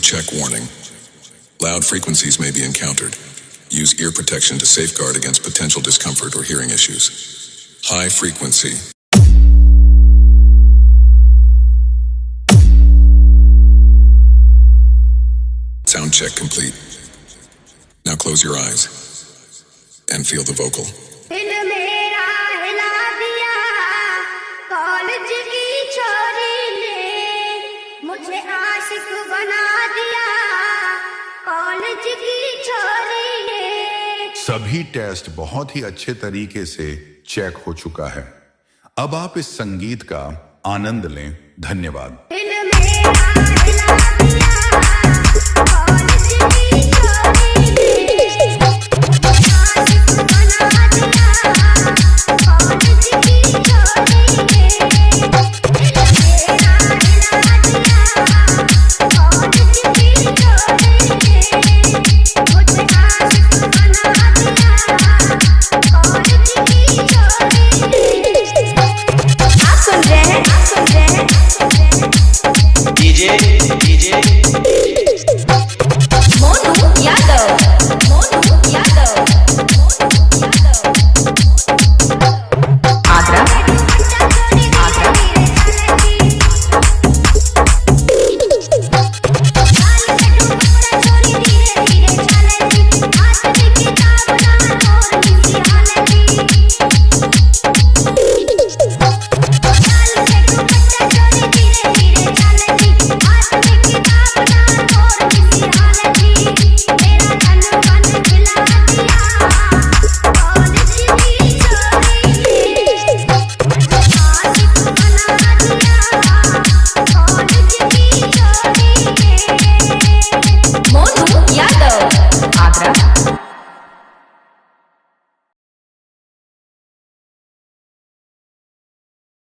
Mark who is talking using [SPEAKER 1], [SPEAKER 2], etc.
[SPEAKER 1] check warning. Loud frequencies may be encountered. Use ear protection to safeguard against potential discomfort or hearing issues. High frequency. Sound check complete. Now close your eyes and feel the vocal.
[SPEAKER 2] सभी test बहुत ही अच्छे तरीके से check हो चुका है। अब आप इस संगीत का आनंद लें। धन्यवाद।